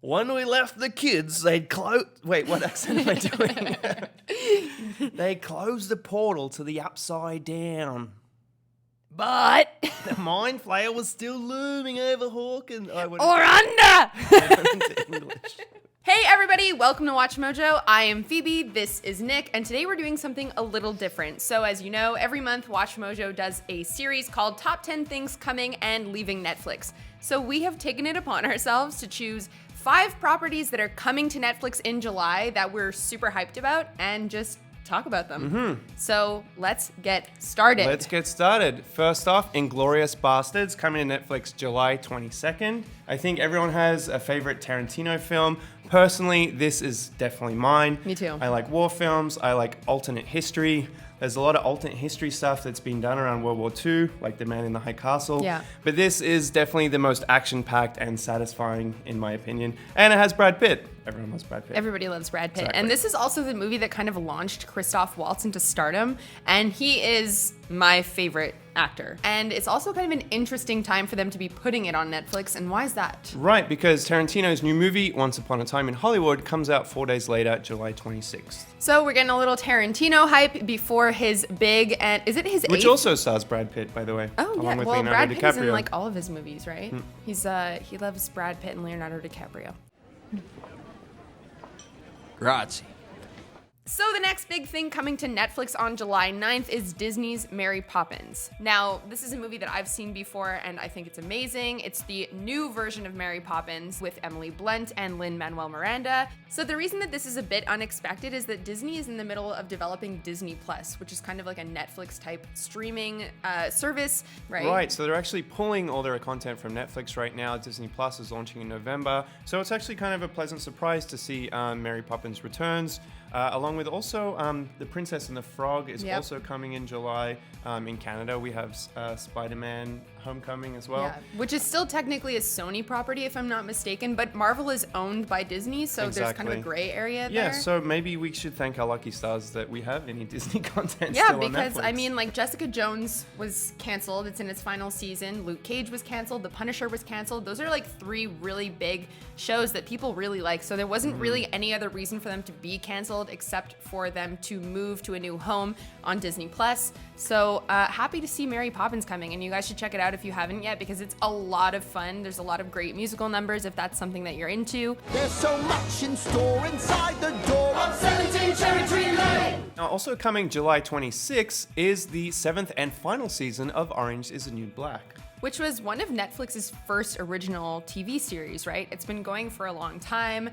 When we left the kids, they'd close... Wait, what accent am I doing? They closed the portal to the upside down. But... The mind flayer was still looming over Hawkins. Or under! English. Hey everybody, welcome to Watch Mojo. I am Phoebe, this is Nick, and today we're doing something a little different. So as you know, every month Watch Mojo does a series called Top 10 Things Coming and Leaving Netflix. So we have taken it upon ourselves to choose 5 properties that are coming to Netflix in July that we're super hyped about and just talk about them. Mm-hmm. So let's get started. Let's get started. First off, Inglourious Bastards coming to Netflix July 22nd. I think everyone has a favorite Tarantino film. Personally, this is definitely mine. Me too. I like war films. I like alternate history. There's a lot of alternate history stuff that's been done around World War II, like The Man in the High Castle. Yeah. But this is definitely the most action-packed and satisfying, in my opinion. And it has Brad Pitt. Everyone loves Brad Pitt. Everybody loves Brad Pitt. Exactly. And this is also the movie that kind of launched Christoph Waltz into stardom. And he is my favorite actor. And it's also kind of an interesting time for them to be putting it on Netflix. And why is that? Right, because Tarantino's new movie, Once Upon a Time in Hollywood, comes out 4 days later, July 26th. So we're getting a little Tarantino hype before his big, and is it his Which 8th? also stars Brad Pitt, by the way. Oh yeah, along with well Leonardo Brad Pitt is in DiCaprio. like all of his movies, right? He loves Brad Pitt and Leonardo DiCaprio. Grazie. So the next big thing coming to Netflix on July 9th is Disney's Mary Poppins. Now, this is a movie that I've seen before and I think it's amazing. It's the new version of Mary Poppins with Emily Blunt and Lin-Manuel Miranda. So the reason that this is a bit unexpected is that Disney is in the middle of developing Disney Plus, which is kind of like a Netflix type streaming service, right? Right, so they're actually pulling all their content from Netflix right now. Disney Plus is launching in November. So it's actually kind of a pleasant surprise to see Mary Poppins Returns. Along with also The Princess and the Frog is also coming in July. In Canada, we have Spider-Man Homecoming as well. Yeah, which is still technically a Sony property, if I'm not mistaken, but Marvel is owned by Disney, so there's kind of a gray area there. Yeah, so maybe we should thank our lucky stars that we have any Disney content Yeah, still on because Netflix. I mean, like Jessica Jones was canceled. It's in its final season. Luke Cage was canceled. The Punisher was canceled. Those are like 3 really big shows that people really like. So there wasn't really any other reason for them to be canceled except for them to move to a new home on Disney Plus. So happy to see Mary Poppins coming, and you guys should check it out if you haven't yet because it's a lot of fun. There's a lot of great musical numbers if that's something that you're into. There's so much in store inside the door of 17 Cherry Tree Lane. Now, also coming July 26th is the 7th and final season of Orange is the New Black. Which was one of Netflix's first original TV series, right? It's been going for a long time.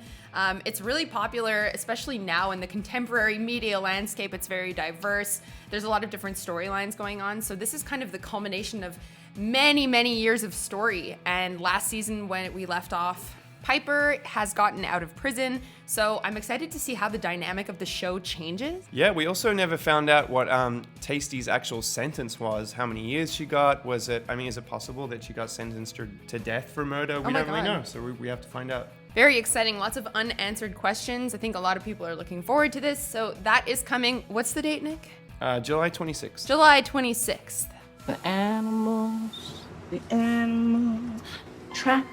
It's really popular, especially now in the contemporary media landscape. It's very diverse. There's a lot of different storylines going on. So this is kind of the culmination of many, many years of story. And last season when we left off, Piper has gotten out of prison, so I'm excited to see how the dynamic of the show changes. Yeah, we also never found out what Tasty's actual sentence was, how many years she got. Is it possible that she got sentenced to death for murder? We don't really know, so we have to find out. Very exciting, lots of unanswered questions. I think a lot of people are looking forward to this, so that is coming. What's the date, Nick? July 26th. July 26th. The animals, track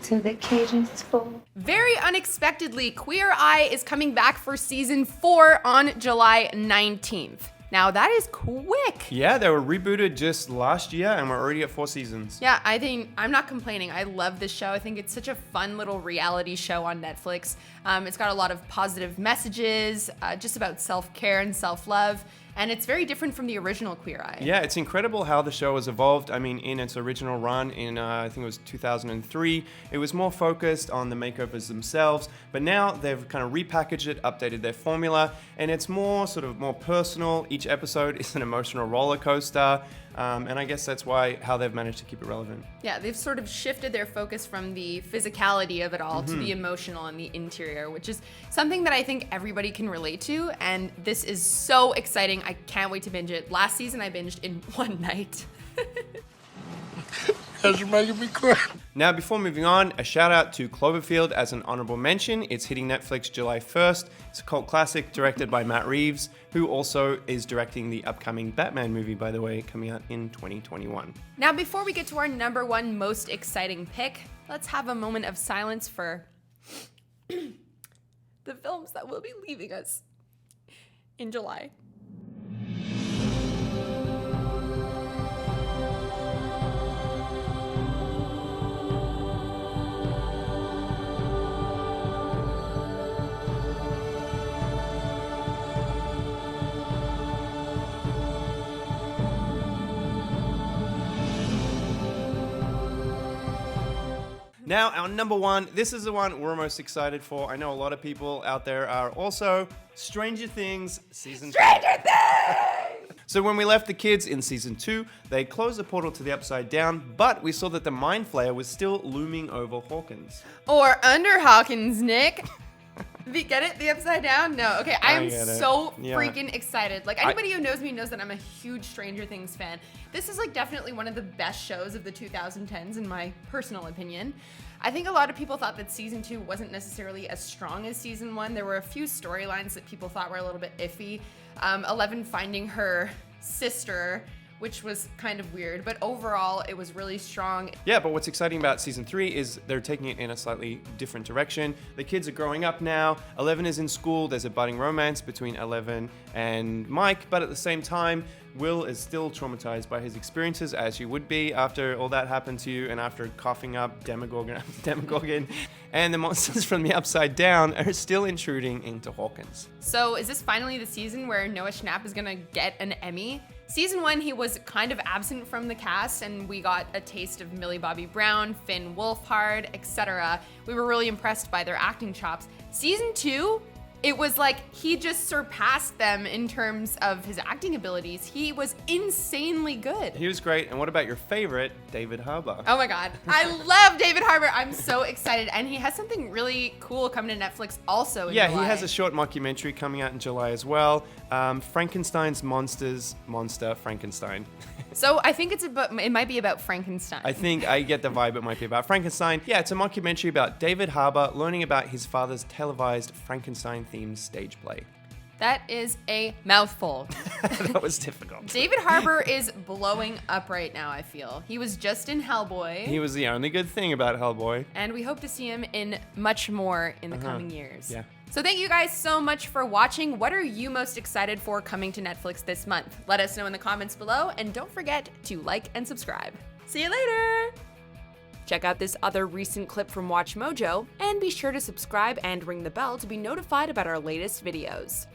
till the cage is full. Very unexpectedly, Queer Eye is coming back for season 4 on July 19th. Now that is quick. Yeah, they were rebooted just last year and we're already at 4 seasons. Yeah, I'm not complaining. I love this show. I think it's such a fun little reality show on Netflix. It's got a lot of positive messages, just about self-care and self-love. And it's very different from the original Queer Eye. Yeah, it's incredible how the show has evolved. I mean, in its original run in, I think it was 2003, it was more focused on the makeovers themselves. But now they've kind of repackaged it, updated their formula, and it's more personal. Each episode is an emotional roller coaster. And I guess that's how they've managed to keep it relevant. Yeah, they've sort of shifted their focus from the physicality of it all to the emotional and the interior, which is something that I think everybody can relate to. And this is so exciting. I can't wait to binge it. Last season, I binged in one night. That's making me cry. Now, before moving on, a shout out to Cloverfield as an honorable mention. It's hitting Netflix July 1st. It's a cult classic directed by Matt Reeves, who also is directing the upcoming Batman movie, by the way, coming out in 2021. Now, before we get to our number 1 most exciting pick, let's have a moment of silence for the films that will be leaving us in July. Now, our number one, this is the one we're most excited for. I know a lot of people out there are also Stranger Things Season 2. Stranger Things! So when we left the kids in Season 2, they closed the portal to the Upside Down, but we saw that the Mind Flayer was still looming over Hawkins. Or under Hawkins, Nick. Get it? The Upside Down? No. Okay, I am so freaking excited. Like, anybody who knows me knows that I'm a huge Stranger Things fan. This is, like, definitely one of the best shows of the 2010s, in my personal opinion. I think a lot of people thought that Season 2 wasn't necessarily as strong as Season 1. There were a few storylines that people thought were a little bit iffy. 11 finding her sister, which was kind of weird, but overall it was really strong. Yeah, but what's exciting about Season 3 is they're taking it in a slightly different direction. The kids are growing up now. 11 is in school. There's a budding romance between 11 and Mike, but at the same time, Will is still traumatized by his experiences, as you would be after all that happened to you and after coughing up Demogorgon. And the monsters from the Upside Down are still intruding into Hawkins. So is this finally the season where Noah Schnapp is gonna get an Emmy? Season 1, he was kind of absent from the cast, and we got a taste of Millie Bobby Brown, Finn Wolfhard, etc. We were really impressed by their acting chops. Season 2, it was like he just surpassed them in terms of his acting abilities. He was insanely good. He was great. And what about your favorite, David Harbour? Oh my God. I love David Harbour. I'm so excited. And he has something really cool coming to Netflix also in July. He has a short mockumentary coming out in July as well. Frankenstein's Monster Frankenstein. So I think it might be about Frankenstein. I think I get the vibe it might be about Frankenstein. Yeah, it's a mockumentary about David Harbour learning about his father's televised Frankenstein-themed stage play. That is a mouthful. That was difficult. David Harbour is blowing up right now, I feel. He was just in Hellboy. He was the only good thing about Hellboy. And we hope to see him in much more in the coming years. Yeah. So thank you guys so much for watching. What are you most excited for coming to Netflix this month? Let us know in the comments below, and don't forget to like and subscribe. See you later! Check out this other recent clip from WatchMojo, and be sure to subscribe and ring the bell to be notified about our latest videos.